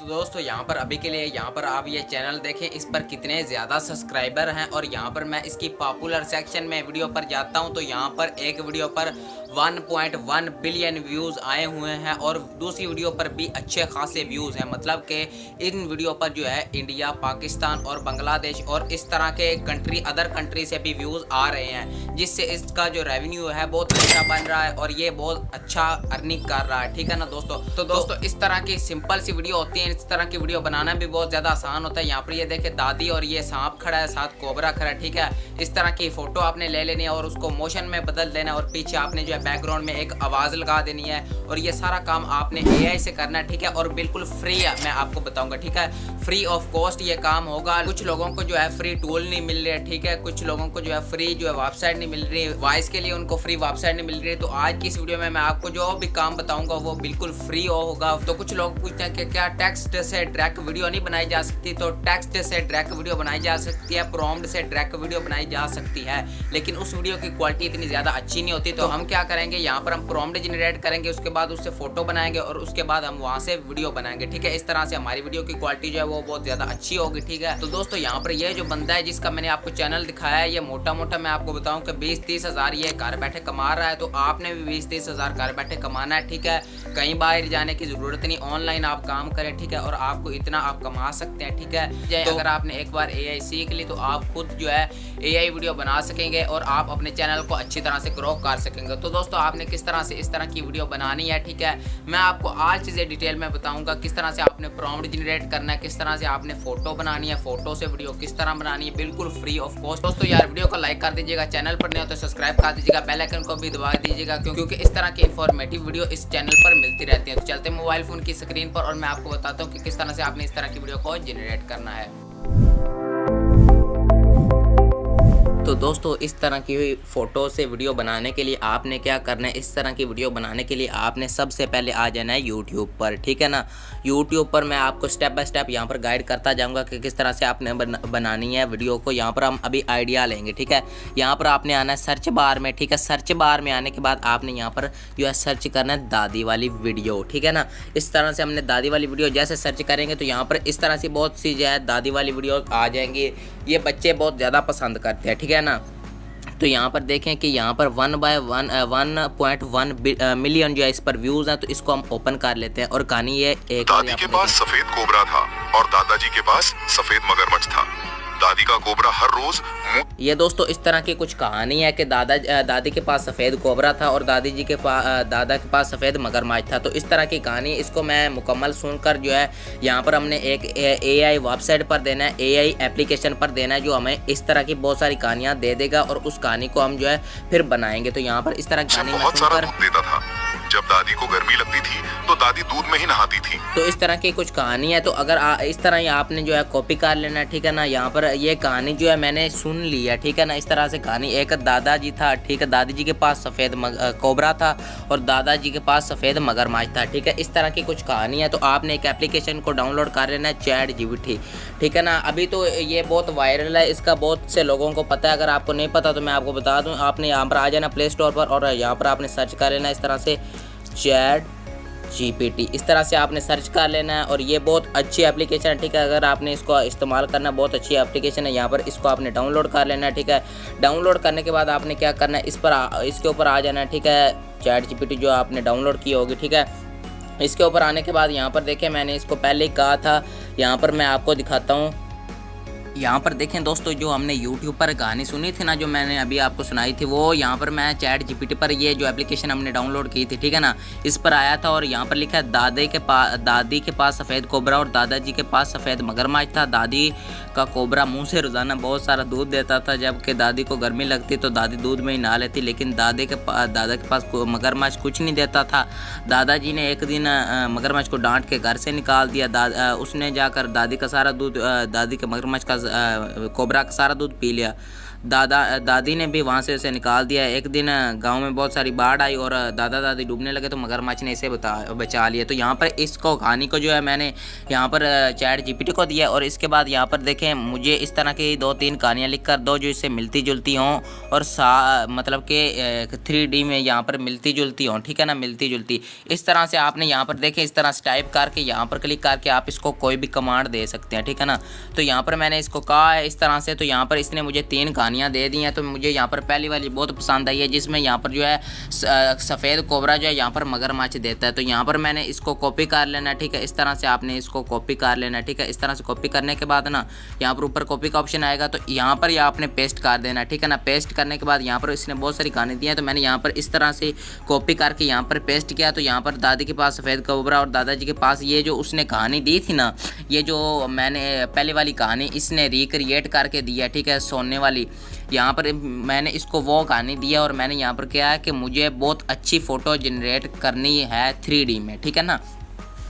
तो दोस्तों यहाँ पर अभी के लिए यहाँ पर आप ये चैनल देखें, इस पर कितने ज़्यादा सब्सक्राइबर हैं। और यहाँ पर मैं इसकी पॉपुलर सेक्शन में वीडियो पर जाता हूँ तो यहाँ पर एक वीडियो पर 1.1 बिलियन व्यूज़ आए हुए हैं और दूसरी वीडियो पर भी अच्छे खासे व्यूज़ हैं। मतलब कि इन वीडियो पर जो है इंडिया, पाकिस्तान और बांग्लादेश और इस तरह के अदर कंट्री से भी व्यूज़ आ रहे हैं, जिससे इसका जो रेवेन्यू है बहुत अच्छा बन रहा है और ये बहुत अच्छा अर्निंग कर रहा है। ठीक है ना दोस्तों। तो दोस्तों इस तरह की सिंपल सी वीडियो होती है, इस तरह की वीडियो बनाना भी बहुत ज़्यादा आसान होता है। यहाँ पर ये देखे दादी और ये सांप खड़ा है, साथ कोबरा खड़ा है। ठीक है, इस तरह की फ़ोटो आपने ले लेनी है और उसको मोशन में बदल देना है और पीछे आपने जो है बैकग्राउंड में एक आवाज़ लगा देनी है और ये सारा काम आपने AI से करना है। ठीक है, और बिल्कुल फ्री है, मैं आपको बताऊंगा। ठीक है, फ्री ऑफ कॉस्ट ये काम होगा। कुछ लोगों को जो है फ्री टूल नहीं मिल रहे। ठीक है, कुछ लोगों को जो है फ्री जो है वेबसाइट नहीं मिल रही, वॉइस के लिए उनको फ्री वेबसाइट नहीं मिल रही। तो आज की इस वीडियो में मैं आपको जो भी काम बताऊंगा वो बिल्कुल फ्री होगा। तो कुछ लोग पूछते हैं कि क्या टेक्स्ट से डायरेक्ट वीडियो नहीं बनाई जा सकती? तो टेक्स्ट से डायरेक्ट वीडियो बनाई जा सकती है, प्रॉम्प्ट से डायरेक्ट वीडियो बनाई जा सकती है, लेकिन उस वीडियो की क्वालिटी इतनी ज़्यादा अच्छी नहीं होती। तो हम क्या करेंगे, यहाँ पर हम प्रॉम्प्ट जनरेट करेंगे, उसके बाद उससे फोटो बनाएंगे और उसके बाद हम वहाँ से वीडियो बनाएंगे। ठीक है, इस तरह से हमारी वीडियो की क्वालिटी जो है वो बहुत ज़्यादा अच्छी होगी। ठीक है, तो दोस्तों यहाँ पर ये जो बंदा है जिसका मैंने आपको चैनल दिखाया है, ये मोटा मोटा मैं आपको बताऊँ कि 20-30 हज़ार ये घर बैठे कमा रहा है। तो आपने भी 20-30 हज़ार घर बैठे कमाना है। ठीक है, कहीं बाहर जाने की ज़रूरत नहीं, ऑनलाइन आप काम करें। ठीक है, और आपको इतना आप कमा सकते हैं। ठीक है, तो अगर आपने एक बार AI सीख ली तो आप खुद जो है AI वीडियो बना सकेंगे और आप अपने चैनल को अच्छी तरह से ग्रो कर सकेंगे। तो दोस्तों आपने किस तरह से इस तरह की वीडियो बनानी है, ठीक है, मैं आपको आज चीज़ें डिटेल में बताऊंगा। किस तरह से आपने प्रॉम्प्ट जनरेट करना है, किस तरह से आपने फोटो बनानी है, फोटो से वीडियो किस तरह बनानी है, बिल्कुल फ्री ऑफ कॉस्ट। दोस्तों यार वीडियो को लाइक कर दीजिएगा, चैनल पर नहीं हो तो सब्सक्राइब कर दीजिएगा, बेल आइकन को भी दबा दीजिएगा, क्योंकि इस तरह की इन्फॉर्मेटिव वीडियो इस चैनल पर मिलती रहती है। तो चलते मोबाइल फ़ोन की स्क्रीन पर और मैं आपको बताता हूँ कि किस तरह से आपने इस तरह की वीडियो को जनरेट करना है। तो दोस्तों इस तरह की फ़ोटो से वीडियो बनाने के लिए आपने क्या करना है, इस तरह की वीडियो बनाने के लिए आपने सबसे पहले आ जाना है यूट्यूब पर। ठीक है ना, यूट्यूब पर मैं आपको स्टेप बाय स्टेप यहाँ पर गाइड करता जाऊँगा कि किस तरह से आपने बनानी है वीडियो को। यहाँ पर हम अभी आइडिया लेंगे। ठीक है, यहाँ पर आपने आना है सर्च बार में। ठीक है, सर्च बार में आने के बाद आपने यहाँ पर जो है सर्च करना है दादी वाली वीडियो। ठीक है ना, इस तरह से हमने दादी वाली वीडियो जैसे सर्च करेंगे तो यहाँ पर इस तरह से बहुत सी जो है दादी वाली वीडियो आ जाएंगी। ये बच्चे बहुत ज़्यादा पसंद करते हैं। ठीक है ना, तो यहाँ पर देखें कि यहाँ पर 1.1 मिलियन जो है इस पर व्यूज़ हैं। तो इसको हम ओपन कर लेते हैं और कहानी ये एक दादी के पास सफेद कोबरा था और दादाजी के पास सफेद मगरमच्छ था। दादी का कोबरा हर रोज ये दोस्तों इस तरह की कुछ कहानी है कि दादी के पास सफ़ेद कोबरा था और दादा के पास सफ़ेद मगरमच्छ था। तो इस तरह की कहानी, इसको मैं मुकम्मल सुनकर जो है यहाँ पर हमने एक AI वेबसाइट पर देना है, AI एप्लीकेशन पर देना है, जो हमें इस तरह की बहुत सारी कहानियाँ दे देगा और उस कहानी को हम जो है फिर बनाएंगे। तो यहाँ पर इस तरह की कहानी बहुत सारा दूध देता था। जब दादी को गर्मी लगती थी तो दादी दूध में ही नहाती थी। तो इस तरह की कुछ कहानी है। तो अगर इस तरह ही आपने जो है कॉपी कर लेना है। ठीक है ना, यहाँ पर ये कहानी जो है मैंने सुन ली है। ठीक है ना, इस तरह से कहानी, एक दादाजी था। ठीक है, दादी जी के पास सफ़ेद कोबरा था और दादाजी के पास सफ़ेद मगरमच्छ था। ठीक है, इस तरह की कुछ कहानी है। तो आपने एक एप्लीकेशन को डाउनलोड कर लेना है, ChatGPT। ठीक है ना, अभी तो ये बहुत वायरल है, इसका बहुत से लोगों को पता है। अगर आपको नहीं पता तो मैं आपको बता दूँ, आपने यहाँ पर आ जाना प्ले स्टोर पर और यहाँ पर आपने सर्च कर लेना इस तरह से ChatGPT। इस तरह से आपने सर्च कर लेना है और ये बहुत अच्छी एप्लीकेशन है। ठीक है, अगर आपने इसको इस्तेमाल करना, बहुत अच्छी एप्लीकेशन है। यहाँ पर इसको आपने डाउनलोड कर लेना है। ठीक है, डाउनलोड करने के बाद आपने क्या करना है, इसके ऊपर आ जाना है। ठीक है, ChatGPT जो आपने डाउनलोड की होगी। ठीक है, इसके ऊपर आने के बाद यहाँ पर देखें, मैंने इसको पहले ही कहा था, यहाँ पर मैं आपको दिखाता हूँ। यहाँ पर देखें दोस्तों, जो हमने YouTube पर कहानी सुनी थी ना, जो मैंने अभी आपको सुनाई थी, वो यहाँ पर मैं ChatGPT पर ये जो एप्लीकेशन हमने डाउनलोड की थी, ठीक है ना, इस पर आया था और यहाँ पर लिखा है दादी के पास सफ़ेद कोबरा और दादाजी के पास सफ़ेद मगरमच्छ था। दादी का कोबरा मुंह से रोज़ाना बहुत सारा दूध देता था, जबकि दादी को गर्मी लगती तो दादी दूध में ही नहा लेती, लेकिन दादा के पास मगरमच्छ कुछ नहीं देता था। दादाजी ने एक दिन मगरमच्छ को डांट के घर से निकाल दिया। उसने जाकर दादी के मगरमच्छ का कोबरा का सारा दूध पी लिया। दादी ने भी वहाँ से उसे निकाल दिया। एक दिन गांव में बहुत सारी बाढ़ आई और दादा दादी डूबने लगे तो मगरमच्छ ने इसे बचा लिया। तो यहाँ पर इसको कहानी को जो है मैंने यहाँ पर चैट जीपीटी को दिया और इसके बाद यहाँ पर देखें मुझे इस तरह की 2-3 कहानियाँ लिख कर दो जो इससे मिलती जुलती हों और मतलब कि 3D में यहाँ पर मिलती जुलती हों, ठीक है ना, मिलती जुलती। इस तरह से आपने यहाँ पर देखें इस तरह से टाइप करके यहाँ पर क्लिक करके आप इसको कोई भी कमांड दे सकते हैं, ठीक है ना। तो यहाँ पर मैंने इसको कहा है इस तरह से, तो यहाँ पर इसने मुझे 3 कहानियाँ दे दी हैं। तो मुझे यहाँ पर पहली वाली बहुत पसंद आई है जिसमें यहाँ पर जो है सफ़ेद कोबरा जो है यहाँ पर मगरमच्छ देता है। तो यहाँ पर मैंने इसको कॉपी कर लेना, ठीक है। इस तरह से आपने इसको कॉपी कर लेना, ठीक है। इस तरह से कॉपी करने के बाद ना यहाँ पर ऊपर कॉपी का ऑप्शन आएगा तो यहाँ पर आपने पेस्ट कर देना, ठीक है ना। पेस्ट करने के बाद यहाँ पर इसने बहुत सारी कहानी दी है तो मैंने यहाँ पर इस तरह से कॉपी करके यहाँ पर पेस्ट किया। तो यहाँ पर दादी के पास सफ़ेद कोबरा और दादाजी के पास ये जो उसने कहानी दी थी ना, ये जो मैंने पहले वाली कहानी इसने रिक्रिएट करके दिया, ठीक है, सोने वाली। यहाँ पर मैंने इसको वो कहानी दिया और मैंने यहाँ पर क्या है कि मुझे बहुत अच्छी फ़ोटो जनरेट करनी है 3D में, ठीक है ना।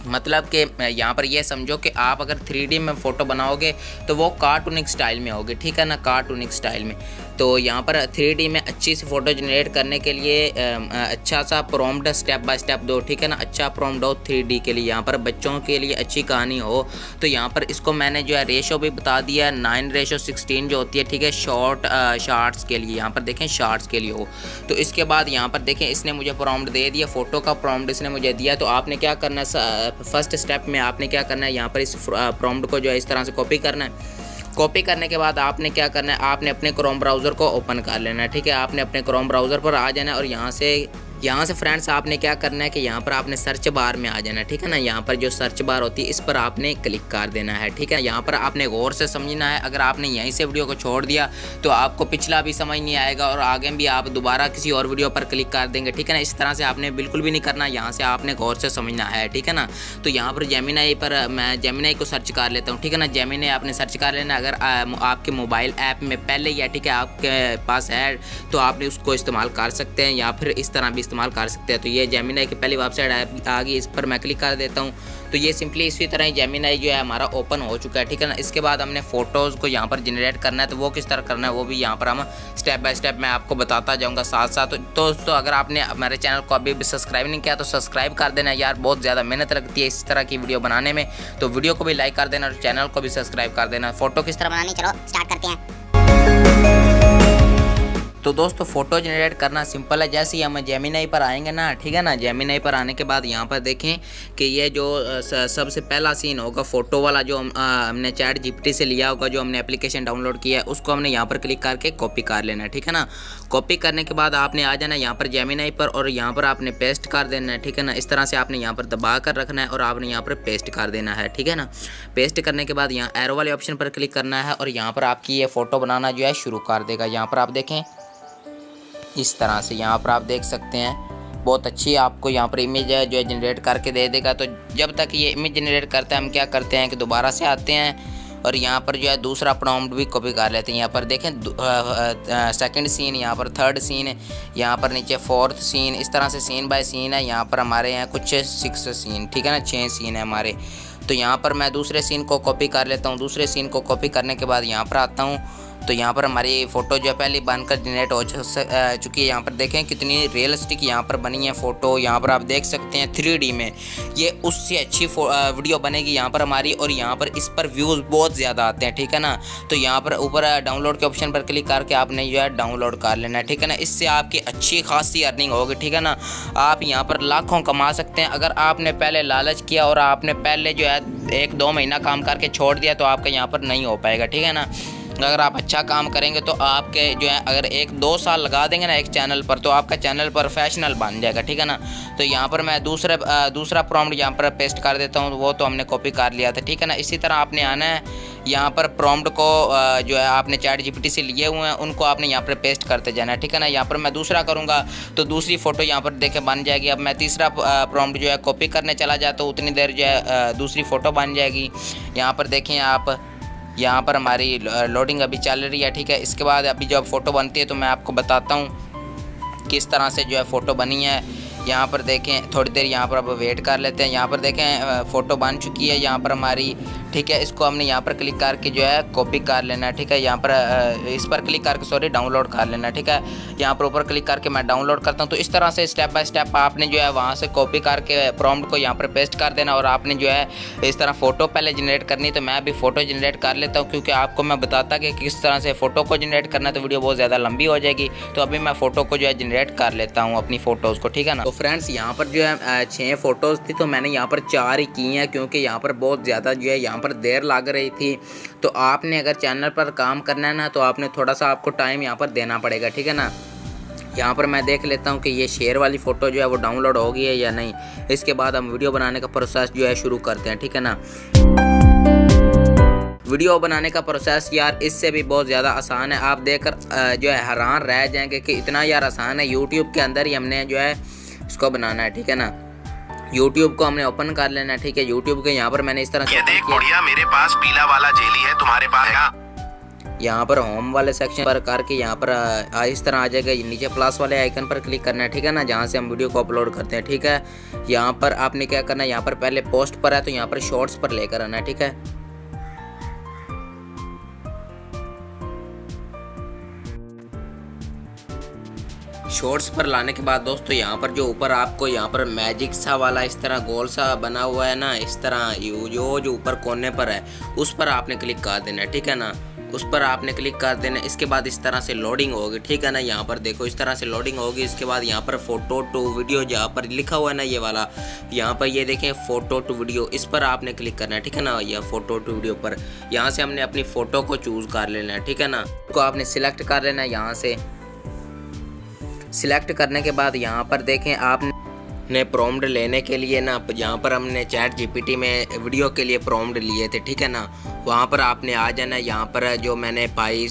मतलब कि यहाँ पर ये समझो कि आप अगर 3D में फ़ोटो बनाओगे तो वो कार्टूनिक स्टाइल में होगी, ठीक है ना, कार्टूनिक स्टाइल में। तो यहाँ पर 3D में अच्छी सी फ़ोटो जनरेट करने के लिए अच्छा सा प्रॉम्प्ट स्टेप बाय स्टेप दो, ठीक है ना। अच्छा प्रॉम्प्ट हो 3D के लिए, यहाँ पर बच्चों के लिए अच्छी कहानी हो। तो यहाँ पर इसको मैंने जो है रेशो भी बता दिया 9:16 जो होती है, ठीक है, शॉर्ट्स के लिए। यहाँ पर देखें शॉर्ट्स के लिए हो। तो इसके बाद यहाँ पर देखें इसने मुझे प्रॉम्प्ट दे दिया, फ़ोटो का प्रॉम्प्ट इसने मुझे दिया। तो आपने क्या करना है, फर्स्ट स्टेप में आपने क्या करना है, यहाँ पर इस प्रॉम्प्ट को जो है इस तरह से कॉपी करना है। कॉपी करने के बाद आपने क्या करना है, आपने अपने क्रोम ब्राउज़र को ओपन कर लेना है, ठीक है। आपने अपने क्रोम ब्राउज़र पर आ जाना है और यहाँ से फ्रेंड्स आपने क्या करना है कि यहाँ पर आपने सर्च बार में आ जाना है, ठीक है ना। यहाँ पर जो सर्च बार होती है इस पर आपने क्लिक कर देना है, ठीक है। यहाँ पर आपने गौर से समझना है। अगर आपने यहीं से वीडियो को छोड़ दिया तो आपको पिछला भी समझ नहीं आएगा और आगे भी आप दोबारा किसी और वीडियो पर क्लिक कर देंगे, ठीक है ना। इस तरह से आपने बिल्कुल भी नहीं करना, यहाँ से आपने गौर से समझना है, ठीक है ना। तो यहाँ पर जेमिनी पर मैं जेमिनी को सर्च कर लेता हूँ, ठीक है ना। जेमिनी आपने सर्च कर लेना। अगर आपके मोबाइल ऐप में पहले या ठीक है आपके पास है तो आपने उसको इस्तेमाल कर सकते हैं या फिर इस तरह भी इस्तेमाल कर सकते हैं। तो ये जेमिनी की पहली वेबसाइट आ गई, इस पर मैं क्लिक कर देता हूँ। तो ये सिंपली इसी तरह ही जेमिनी जो है हमारा ओपन हो चुका है, ठीक है ना। इसके बाद हमने फ़ोटोज़ को यहाँ पर जनरेट करना है, तो वो किस तरह करना है वो भी यहाँ पर हम स्टेप बाय स्टेप मैं आपको बताता जाऊँगा साथ साथ। तो दोस्तों अगर आपने हमारे चैनल को अभी भी सब्सक्राइब नहीं किया तो सब्सक्राइब कर देना यार, बहुत ज़्यादा मेहनत लगती है इस तरह की वीडियो बनाने में। तो वीडियो को भी लाइक कर देना और चैनल को भी सब्सक्राइब कर देना। फ़ोटो किस तरह बनानी, चलो स्टार्ट करते हैं। तो दोस्तों फ़ोटो जनरेट करना सिंपल है। जैसे ही हम जेमिनी पर आएंगे ना, ठीक है ना, जेमिनी पर आने के बाद यहाँ पर देखें कि ये जो सबसे पहला सीन होगा फ़ोटो वाला जो हमने चैट जीपीटी से लिया होगा, जो हमने एप्लीकेशन डाउनलोड किया है उसको हमने यहाँ पर क्लिक करके कॉपी कर लेना है, ठीक है ना। कॉपी करने के बाद आपने आ जाना यहाँ पर जेमिनी पर और यहाँ पर आपने पेस्ट कर देना है, ठीक है ना। इस तरह से आपने यहाँ पर दबा कर रखना है और आपने यहाँ पर पेस्ट कर देना है, ठीक है ना। पेस्ट करने के बाद यहाँ एरो वाले ऑप्शन पर क्लिक करना है और यहाँ पर आपकी ये फ़ोटो बनाना जो है शुरू कर देगा। यहाँ पर आप देखें इस तरह से, यहाँ पर आप देख सकते हैं बहुत अच्छी आपको यहाँ पर इमेज है जो है जनरेट करके दे देगा। तो जब तक ये इमेज जनरेट करता है हम क्या करते हैं कि दोबारा से आते हैं और यहाँ पर जो है दूसरा प्रॉम्प्ट भी कॉपी कर लेते हैं। यहाँ पर देखें सेकंड सीन, यहाँ पर थर्ड सीन, यहाँ पर नीचे फोर्थ सीन, इस तरह से सीन बाय सीन है। यहाँ पर हमारे यहाँ कुछ 6 सीन, ठीक है ना, 6 सीन है हमारे। तो यहाँ पर मैं दूसरे सीन को कॉपी कर लेता हूँ। दूसरे सीन को कॉपी करने के बाद यहाँ पर आता हूँ तो यहाँ पर हमारी फ़ोटो जो है पहले बनकर जनरेट हो चुकी है। यहाँ पर देखें कितनी रियलिस्टिक यहाँ पर बनी है फ़ोटो। यहाँ पर आप देख सकते हैं 3D में ये उससे अच्छी वीडियो बनेगी यहाँ पर हमारी, और यहाँ पर इस पर व्यूज़ बहुत ज़्यादा आते हैं, ठीक है ना। तो यहाँ पर ऊपर डाउनलोड के ऑप्शन पर क्लिक करके आपने जो है डाउनलोड कर लेना है, ठीक है ना। इससे आपकी अच्छी खासी अर्निंग होगी, ठीक है ना। आप यहाँ पर लाखों कमा सकते हैं। अगर आपने पहले लालच किया और आपने पहले जो है 1-2 महीना काम करके छोड़ दिया तो आपका यहाँ पर नहीं हो पाएगा, ठीक है ना। अगर आप अच्छा काम करेंगे तो आपके जो है अगर 1-2 साल लगा देंगे ना एक चैनल पर तो आपका चैनल प्रोफेशनल बन जाएगा, ठीक है ना। तो यहाँ पर मैं दूसरा प्रॉम्प्ट यहाँ पर पेस्ट कर देता हूँ, वो तो हमने कॉपी कर लिया था, ठीक है ना। इसी तरह आपने आना है यहाँ पर प्रॉम्प्ट को जो है आपने चैट जीपीटी से लिए हुए हैं उनको आपने यहाँ पर पेस्ट करते जाना है, ठीक है ना। यहाँ पर मैं दूसरा करूँगा तो दूसरी फ़ोटो यहाँ पर देखें बन जाएगी। अब मैं तीसरा प्रॉम्प्ट जो है कॉपी करने चला जाता हूँ, उतनी देर जो है दूसरी फ़ोटो बन जाएगी। यहाँ पर देखें आप, यहाँ पर हमारी लोडिंग अभी चल रही है, ठीक है। इसके बाद अभी जब फ़ोटो बनती है तो मैं आपको बताता हूँ किस तरह से जो है फ़ोटो बनी है। यहाँ पर देखें थोड़ी देर यहाँ पर अब वेट कर लेते हैं। यहाँ पर देखें फ़ोटो बन चुकी है यहाँ पर हमारी, ठीक है। इसको हमने यहाँ पर क्लिक करके जो है कॉपी कर लेना है, ठीक है। यहाँ पर इस पर क्लिक करके सॉरी डाउनलोड कर लेना है, ठीक है। यहाँ पर ऊपर क्लिक करके मैं डाउनलोड करता हूँ। तो इस तरह से स्टेप बाय स्टेप आपने जो है वहाँ से कॉपी करके प्रॉम्प्ट को यहाँ पर पेस्ट कर देना और आपने जो है इस तरह फ़ोटो पहले जनरेट करनी। तो मैं अभी फ़ोटो जनरेट कर लेता हूँ, क्योंकि आपको मैं बताता कि किस तरह से फ़ोटो को जनरेट करना है तो वीडियो बहुत ज़्यादा लंबी हो जाएगी। तो अभी मैं फ़ोटो को जो है जनरेट कर लेता हूँ अपनी फ़ोटोज़ को, ठीक है ना। तो फ्रेंड्स यहाँ पर जो है 6 फ़ोटोज़ थी, तो मैंने यहाँ पर 4 ही की हैं, क्योंकि यहाँ पर बहुत ज़्यादा जो है यहाँ पर देर लग रही थी। तो आपने अगर चैनल पर काम करना है ना, तो आपने थोड़ा सा आपको टाइम यहाँ पर देना पड़ेगा, ठीक है ना। यहाँ पर मैं देख लेता हूँ कि ये शेयर वाली फ़ोटो जो है वो डाउनलोड हो गई है या नहीं। इसके बाद हम वीडियो बनाने का प्रोसेस जो है शुरू करते हैं, ठीक है ना। वीडियो बनाने का प्रोसेस यार इससे भी बहुत ज़्यादा आसान है। आप देखकर जो है हैरान रह जाएंगे कि इतना यार आसान है। यूट्यूब के अंदर ही हमने जो है इसको बनाना है, ठीक है ना। यूट्यूब को हमने ओपन कर लेना है, ठीक है। यूट्यूब के यहाँ पर मैंने इस तरह से देख बढ़िया, मेरे पास पीला वाला जेली है, तुम्हारे पास है? यहाँ पर होम वाले सेक्शन पर करके यहाँ पर इस तरह आ जाएगा। नीचे प्लस वाले आइकन पर क्लिक करना है, ठीक है ना, जहाँ से हम वीडियो को अपलोड करते हैं, ठीक है। यहाँ पर आपने क्या करना है, यहाँ पर पहले पोस्ट पर है तो यहाँ पर शॉर्ट्स पर लेकर आना है, ठीक है। शॉर्ट्स पर लाने के बाद दोस्तों यहाँ पर जो ऊपर आपको यहाँ पर मैजिक सा वाला इस तरह गोल सा बना हुआ है ना, इस तरह जो ऊपर कोने पर है उस पर आपने क्लिक कर देना है, ठीक है ना। उस पर आपने क्लिक कर देना। इसके बाद इस तरह से लोडिंग होगी, ठीक है ना। यहाँ पर देखो इस तरह से लोडिंग होगी। इसके बाद यहाँ पर फोटो टू वीडियो जहाँ पर लिखा हुआ है ना ये वाला, यहाँ पर ये देखें फोटो टू वीडियो, इस पर आपने क्लिक करना है, ठीक है ना। यह फोटो टू वीडियो पर यहाँ से हमने अपनी फ़ोटो को चूज़ कर लेना है, ठीक है ना। को आपने सिलेक्ट कर लेना है। यहाँ से सिलेक्ट करने के बाद यहाँ पर देखें आपने प्रॉम्प्ट लेने के लिए ना, यहाँ पर हमने चैट जीपीटी में वीडियो के लिए प्रॉम्प्ट लिए थे, ठीक है ना। वहाँ पर आपने आ जाना। यहाँ पर जो मैंने पाई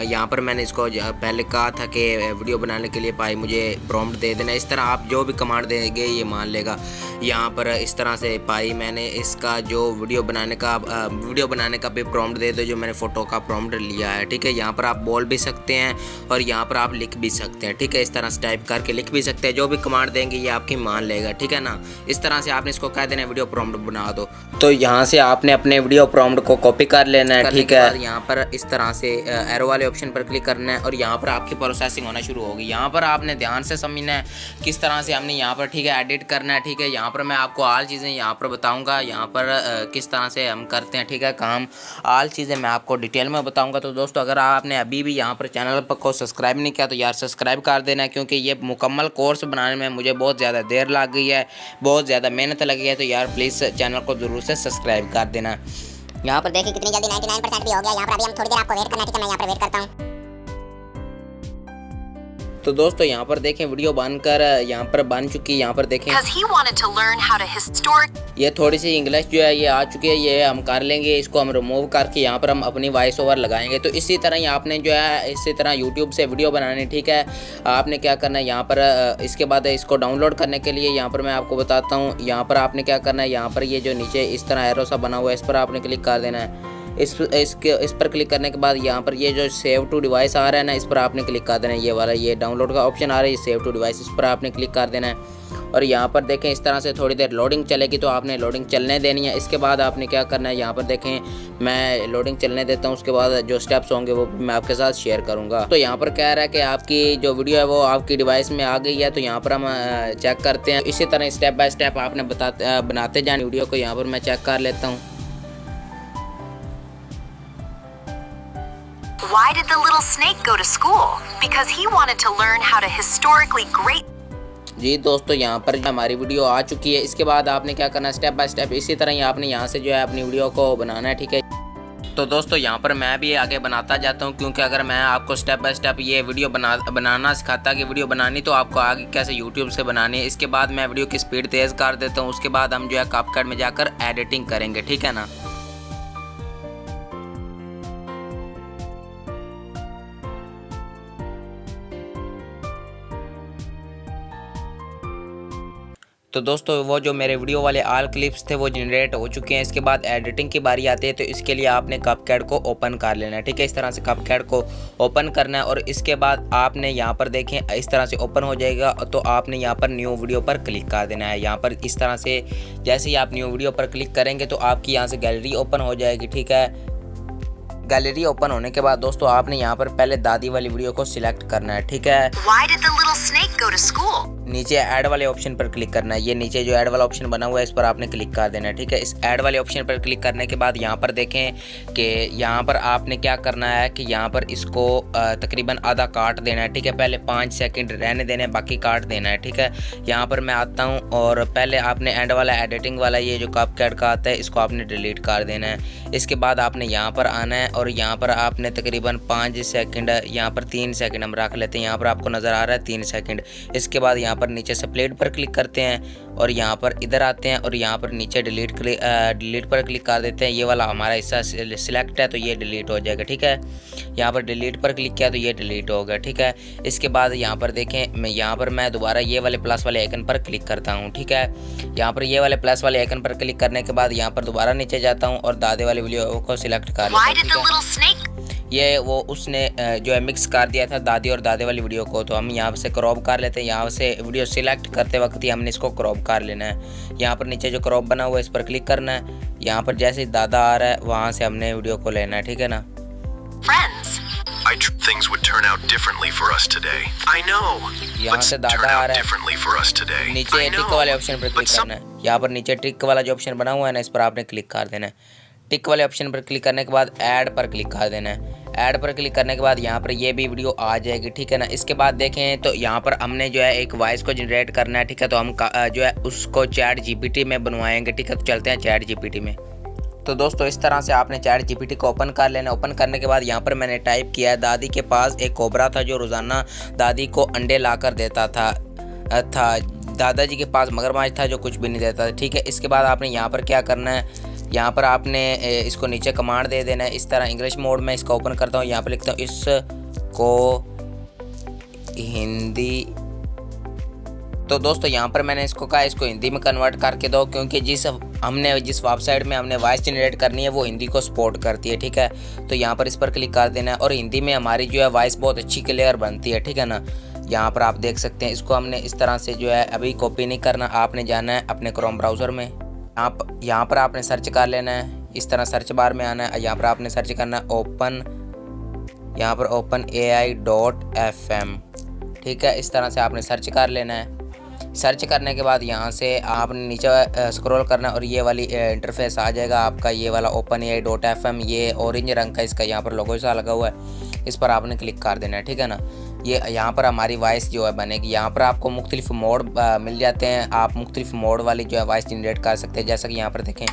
यहाँ पर मैंने इसको पहले कहा था कि वीडियो बनाने के लिए पाई मुझे प्रॉम्प्ट दे देना। इस तरह आप जो भी कमांड देंगे ये मान लेगा। यहाँ पर इस तरह से पाई मैंने इसका जो वीडियो बनाने का भी प्रॉम्प्ट दे दो, जो मैंने फ़ोटो का प्रॉम्प्ट लिया है, ठीक है। यहाँ पर आप बोल भी सकते हैं और यहाँ पर आप लिख भी सकते हैं, ठीक है। इस तरह से टाइप करके लिख भी सकते हैं। जो भी कमांड देंगे ये आपकी मान लेगा, ठीक है ना। इस तरह से आपने इसको कह देना वीडियो प्रॉम्प्ट बना दो। तो यहाँ से आपने अपने वीडियो प्रॉम्प्ट को कॉपी कर लेना है, ठीक है। यहाँ पर इस तरह से एरो वाले ऑप्शन पर क्लिक करना है और यहाँ पर आपकी प्रोसेसिंग होना शुरू होगी। यहाँ पर आपने ध्यान से समझना है किस तरह से हमने यहाँ पर, ठीक है, एडिट करना है, ठीक है। यहाँ पर मैं आपको आल चीज़ें यहाँ पर बताऊँगा, यहाँ पर किस तरह से हम करते हैं, ठीक है, काम। आल चीज़ें मैं आपको डिटेल में बताऊँगा। तो दोस्तों अगर आपने अभी भी यहाँ पर चैनल पर को सब्सक्राइब नहीं किया तो यार सब्सक्राइब कर देना, क्योंकि ये मुकम्मल कोर्स बनाने में मुझे बहुत ज़्यादा देर लग गई है, बहुत ज़्यादा मेहनत लगी है। तो यार प्लीज़ चैनल को ज़रूर से सब्सक्राइब कर देना। यहाँ पर देखिए कितनी जल्दी 99% भी हो गया। यहाँ पर अभी हम थोड़ी देर आपको वेट करना है, ठीक है। मैं यहाँ पर वेट करता हूँ। तो दोस्तों यहाँ पर देखें वीडियो बनकर यहाँ पर बन चुकी है। यहाँ पर देखें ये थोड़ी सी इंग्लिश जो है ये आ चुकी है, ये हम कर लेंगे। इसको हम रिमूव करके यहाँ पर हम अपनी वॉइस ओवर लगाएंगे। तो इसी तरह ही आपने जो है इसी तरह यूट्यूब से वीडियो बनानी, ठीक है। आपने क्या करना है यहाँ पर, इसके बाद इसको डाउनलोड करने के लिए यहाँ पर मैं आपको बताता हूँ। यहाँ पर आपने क्या करना है, यहाँ पर ये जो नीचे इस तरह एरो सा बना हुआ है इस पर आपने क्लिक कर देना है। इस पर क्लिक करने के बाद यहाँ पर ये जो सेव टू डिवाइस आ रहा है ना, इस पर आपने क्लिक कर देना है। ये वाला ये डाउनलोड का ऑप्शन आ रहा है, सेव टू डिवाइस, इस पर आपने क्लिक कर देना है। और यहाँ पर देखें इस तरह से थोड़ी देर लोडिंग चलेगी, तो आपने लोडिंग चलने देनी है। इसके बाद आपने क्या करना है, यहाँ पर देखें मैं लोडिंग चलने देता हूँ। उसके बाद जो स्टेप्स होंगे वो मैं आपके साथ शेयर करूँगा। तो यहाँ पर कह रहा है कि आपकी जो वीडियो है वो आपकी डिवाइस में आ गई है। तो यहाँ पर हम चेक करते हैं। इसी तरह स्टेप बाय स्टेप आपने बनाते जाने वीडियो को। यहाँ पर मैं चेक कर लेता हूँ। Why did the little snake go to school? Because he wanted to learn how to historically great. जी दोस्तों यहाँ पर हमारी वीडियो आ चुकी है। इसके बाद आपने क्या करना है, स्टेप बाय स्टेप इसी तरह ही आपने यहाँ से जो है अपनी वीडियो को बनाना है, ठीक है। तो दोस्तों यहाँ पर मैं भी आगे बनाता जाता हूँ, क्योंकि अगर मैं आपको स्टेप बाय स्टेप ये वीडियो बनाना सिखाता कि वीडियो बनानी, तो आपको आगे कैसे यूट्यूब से बनानी है। इसके बाद मैं वीडियो की स्पीड तेज़ कर देता हूँ। उसके बाद हम जो है CapCut में जाकर एडिटिंग करेंगे, ठीक है ना। तो दोस्तों वो जो मेरे वीडियो वाले आल क्लिप्स थे वो जनरेट हो चुके हैं। इसके बाद एडिटिंग की बारी आती है, तो इसके लिए आपने कपकैट को ओपन कर लेना है। ठीक है, इस तरह से कपकैट को ओपन करना है और इसके बाद आपने यहाँ पर देखें इस तरह से ओपन हो जाएगा। तो आपने यहाँ पर न्यू वीडियो पर क्लिक कर देना है। यहाँ पर इस तरह से जैसे ही आप न्यू वीडियो पर क्लिक करेंगे तो आपकी यहाँ से गैलरी ओपन हो जाएगी। ठीक है, गैलरी ओपन होने के बाद दोस्तों आपने यहाँ पर पहले दादी वाली वीडियो को सिलेक्ट करना है। ठीक है, Why did the little snake go to school? नीचे ऐड वाले ऑप्शन पर क्लिक करना है। ये नीचे जो ऐड वाला ऑप्शन बना हुआ है इस पर आपने क्लिक कर देना है। ठीक है, इस ऐड वाले ऑप्शन पर क्लिक करने के बाद यहाँ पर देखें कि यहाँ पर आपने क्या करना है कि यहाँ पर इसको तकरीबन आधा काट देना है। ठीक है, पहले 5 सेकंड रहने देने हैं, बाकी काट देना है। ठीक है, यहाँ पर मैं आता हूँ और पहले आपने एंड वाला एडिटिंग वाला ये जो कपकैट का आता है इसको आपने डिलीट कर देना है। इसके बाद आपने यहाँ पर आना है और यहाँ पर आपने तकरीबन 5 सेकंड, यहाँ पर 3 सेकंड हम रख लेते हैं। यहाँ पर आपको नज़र आ रहा है 3 सेकंड। इसके बाद यहाँ पर नीचे से प्लेट पर क्लिक करते हैं और यहाँ पर इधर आते हैं और यहाँ पर नीचे डिलीट पर क्लिक कर देते हैं। ये वाला हमारा हिस्सा सिलेक्ट है तो ये डिलीट हो जाएगा। ठीक है, यहाँ पर डिलीट पर क्लिक किया तो ये डिलीट हो गया। ठीक है, इसके बाद यहाँ पर देखें मैं दोबारा ये वाले प्लस वाले आइकन पर क्लिक करता हूँ। ठीक है, यहाँ पर ये वाले प्लस वाले आइकन पर क्लिक करने के बाद यहाँ पर दोबारा नीचे जाता हूँ और दादी वाली वीडियो को सिलेक्ट कर लेता हूँ। ये वो उसने जो है मिक्स कर दिया था दादी और दादे वाली वीडियो को, तो हम यहाँ से क्रॉप कर लेते हैं। यहाँ से वीडियो सिलेक्ट करते वक्त ही हमने इसको क्रॉप कर लेना है। यहाँ पर नीचे जो क्रॉप बना हुआ है इस पर क्लिक करना है। यहाँ पर जैसे दादा आ रहा है वहाँ से हमने वीडियो को लेना है। ठीक है ना। Things would turn out differently for us today. I know. यहाँ से दादा आ रहा है, नीचे टिक वाले ऑप्शन पर क्लिक करना है। यहाँ पर नीचे टिक वाला जो ऑप्शन बना हुआ है ना इस पर आपने क्लिक कर देना है। टिक वाले ऑप्शन पर क्लिक करने के बाद ऐड पर क्लिक कर देना है। ऐड पर क्लिक करने के बाद यहाँ पर ये भी वीडियो आ जाएगी। ठीक है ना। इसके बाद देखें तो यहाँ पर हमने जो है एक वॉइस को जनरेट करना है। ठीक है, तो हम जो है उसको चैट जीपीटी में बनवाएंगे। ठीक है, तो चलते हैं चैट जीपीटी में। तो दोस्तों इस तरह से आपने चैट जीपीटी को ओपन कर लेना। ओपन करने के बाद यहाँ पर मैंने टाइप किया है दादी के पास एक कोबरा था जो रोज़ाना दादी को अंडे ला कर देता था। दादाजी के पास मगरमच्छ था जो कुछ भी नहीं देता था। ठीक है, इसके बाद आपने यहाँ पर क्या करना है, यहाँ पर आपने इसको नीचे कमांड दे देना है। इस तरह इंग्लिश मोड में इसको ओपन करता हूँ। यहाँ पर लिखता हूँ इसको हिंदी। तो दोस्तों यहाँ पर मैंने इसको कहा इसको हिंदी में कन्वर्ट करके दो, क्योंकि जिस वेबसाइट में हमने वॉइस जनरेट करनी है वो हिंदी को सपोर्ट करती है। ठीक है, तो यहाँ पर इस पर क्लिक कर देना है और हिंदी में हमारी जो है वॉइस बहुत अच्छी क्लियर बनती है। ठीक है ना। यहाँ पर आप देख सकते हैं इसको हमने इस तरह से जो है अभी कॉपी नहीं करना, आपने जाना है अपने क्रोम ब्राउज़र में। यहाँ पर आपने सर्च कर लेना है, इस तरह सर्च बार में आना है। यहाँ पर आपने सर्च करना है यहाँ पर openai.fm। ठीक है, इस तरह से आपने सर्च कर लेना है। सर्च करने के बाद यहाँ से आपने नीचे स्क्रॉल करना और ये वाली इंटरफेस आ जाएगा आपका, ये वाला openai.fm। ये ऑरेंज रंग का इसका यहाँ पर लोगो सा लगा हुआ है, इस पर आपने क्लिक कर देना है। ठीक है ना। ये यहाँ पर हमारी वॉइस जो है बनेगी। यहाँ पर आपको मुख्तलिफ मोड मिल जाते हैं, आप मुख्तलिफ मोड वाली जो है वॉइस जनरेट कर सकते हैं। जैसा कि यहाँ पर देखें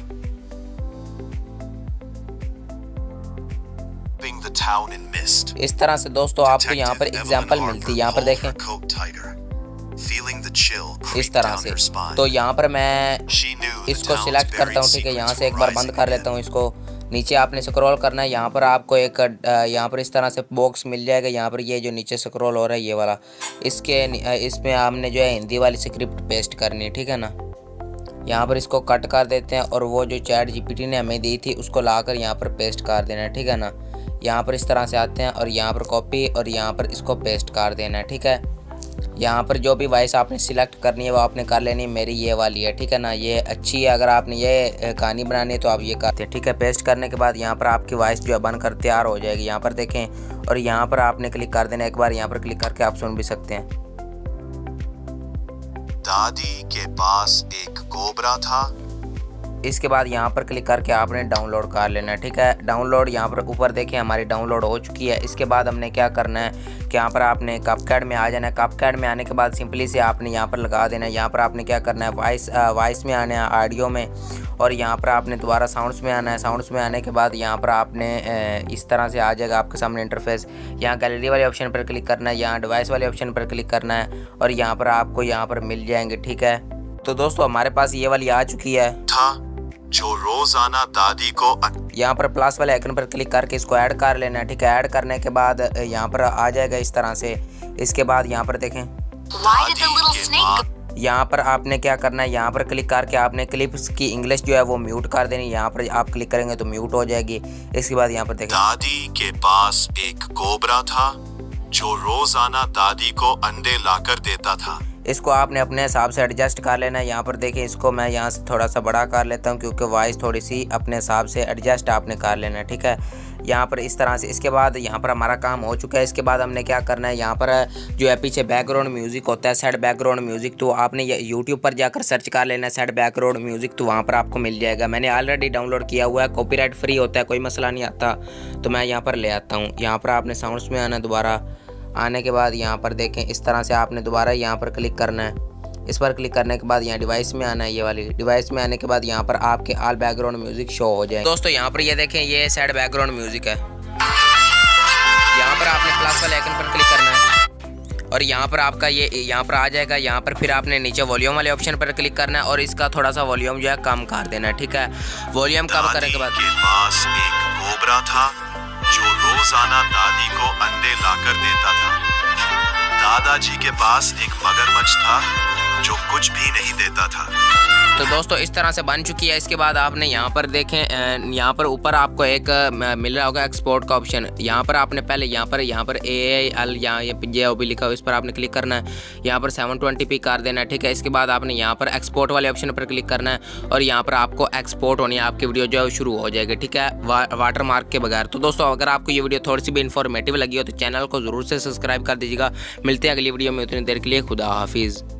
इस तरह से दोस्तों आपको यहाँ पर एग्जांपल मिलती है। यहाँ पर देखें इस तरह से। तो यहाँ पर मैं इसको सिलेक्ट करता हूँ। ठीक है, यहाँ से एक बार बंद कर लेता हूँ इसको। नीचे आपने स्क्रॉल करना है, यहाँ पर आपको एक यहाँ पर इस तरह से बॉक्स मिल जाएगा। यहाँ पर ये जो नीचे स्क्रॉल हो रहा है ये वाला, इसमें आपने जो है हिंदी वाली स्क्रिप्ट पेस्ट करनी है। ठीक है ना। यहाँ पर इसको कट कर देते हैं और वो जो चैट जीपीटी ने हमें दी थी उसको लाकर यहाँ पर पेस्ट कर देना है। ठीक है ना। यहाँ पर इस तरह से आते हैं और यहाँ पर कॉपी और यहाँ पर इसको पेस्ट कर देना है। ठीक है, यहाँ पर जो भी वॉइस आपने सिलेक्ट करनी है वो आपने कर लेनी है। मेरी ये वाली है। ठीक है ना, ये अच्छी है। अगर आपने ये कहानी बनानी है तो आप ये करते हैं। ठीक है, पेस्ट करने के बाद यहाँ पर आपकी वॉइस जो है बनकर तैयार हो जाएगी। यहाँ पर देखें और यहाँ पर आपने क्लिक कर देना। एक बार यहाँ पर क्लिक करके आप सुन भी सकते हैं। दादी के पास एक कोबरा था। इसके बाद यहाँ पर क्लिक करके आपने डाउनलोड कर लेना है। ठीक है, डाउनलोड यहाँ पर ऊपर देखें हमारी डाउनलोड हो चुकी है। इसके बाद हमने क्या करना है कि यहाँ पर आपने कपकैट में आ जाना है। कपकैट में आने के बाद सिंपली से आपने यहाँ पर लगा देना है। यहाँ पर आपने क्या करना है वॉइस में आना है, ऑडियो में, और यहाँ पर आपने दोबारा साउंड्स में आना है। साउंड्स में आने के बाद यहाँ पर आपने इस तरह से आ जाएगा आपके सामने इंटरफेस। यहाँ गैलरी वाले ऑप्शन पर क्लिक करना है, यहाँ डिवाइस वाले ऑप्शन पर क्लिक करना है और यहाँ पर आपको यहाँ पर मिल जाएंगे। ठीक है, तो दोस्तों हमारे पास ये वाली आ चुकी है जो रोजाना दादी को यहाँ पर प्लस वाले आइकन पर क्लिक करके इसको ऐड कर लेना है। ठीक है, ऐड करने के बाद यहाँ पर आ जाएगा इस तरह से। इसके बाद यहाँ पर देखें यहाँ पर आपने क्या करना है, यहाँ पर क्लिक करके आपने क्लिप्स की इंग्लिश जो है वो म्यूट कर देनी। यहाँ पर आप क्लिक करेंगे तो म्यूट हो जाएगी। इसके बाद यहाँ पर देखें, दादी के पास एक कोबरा था जो रोजाना दादी को अंडे लाकर देता था। इसको आपने अपने हिसाब से एडजस्ट कर लेना है। यहाँ पर देखें, इसको मैं यहाँ से थोड़ा सा बड़ा कर लेता हूँ क्योंकि वॉइस थोड़ी सी अपने हिसाब से एडजस्ट आपने कर लेना है, ठीक है। यहाँ पर इस तरह से। इसके बाद यहाँ पर हमारा काम हो चुका है। इसके बाद हमने क्या करना है, यहाँ पर जो है पीछे बैकग्राउंड म्यूज़िक होता है, सेट बैकग्राउंड म्यूज़िक, तो आपने यूट्यूब पर जाकर सर्च कर लेना है सेट बैकग्राउंड म्यूज़िक, तो वहाँ पर आपको मिल जाएगा। मैंने ऑलरेडी डाउनलोड किया हुआ है, कॉपीराइट फ्री होता है, कोई मसला नहीं आता, तो मैं यहाँ पर ले आता हूँ। यहाँ पर आपने साउंड्स में आना, दोबारा आने के बाद यहाँ पर देखें इस तरह से आपने दोबारा यहाँ पर क्लिक करना है। इस पर क्लिक करने के बाद यहाँ डिवाइस में आना है, ये वाली डिवाइस में आने के बाद यहाँ पर आपके ऑल बैकग्राउंड म्यूजिक शो हो जाए। दोस्तों यहाँ पर ये देखें, ये सेट बैकग्राउंड म्यूजिक है। यहाँ पर आपने प्लस वाले आइकन पर क्लिक करना है और यहाँ पर आपका ये यहाँ पर आ जाएगा। यहाँ पर फिर आपने नीचे वॉल्यूम वाले ऑप्शन पर क्लिक करना है और इसका थोड़ा सा वॉल्यूम जो है कम कर देना है, ठीक है। वॉल्यूम कम करने के बाद के पास एक कोबरा था जो रोजाना दादी को अंडे लाकर देता था। दादाजी के पास एक मगरमच्छ था जो कुछ भी नहीं देता था। तो दोस्तों इस तरह से बन चुकी है। इसके बाद आपने यहाँ पर देखें, यहाँ पर ऊपर आपको एक मिल रहा होगा एक्सपोर्ट का ऑप्शन। यहाँ पर आपने पहले यहाँ पर AAL यहाँ JOB लिखा हो, इस पर आपने क्लिक करना है। यहाँ पर 720p कर देना है, ठीक है। इसके बाद आपने यहाँ पर एक्सपोर्ट वाले ऑप्शन पर क्लिक करना है और यहाँ पर आपको एक्सपोर्ट होनी है, आपकी वीडियो जो है शुरू हो जाएगी, ठीक है, वाटर मार्क के बगैर। तो दोस्तों अगर आपको ये वीडियो थोड़ी सी भी इन्फॉर्मेटिव लगी हो तो चैनल को ज़रूर से सब्सक्राइब कर दीजिएगा। मिलते हैं अगली वीडियो में, उतनी देर के लिए खुदा हाफिज़।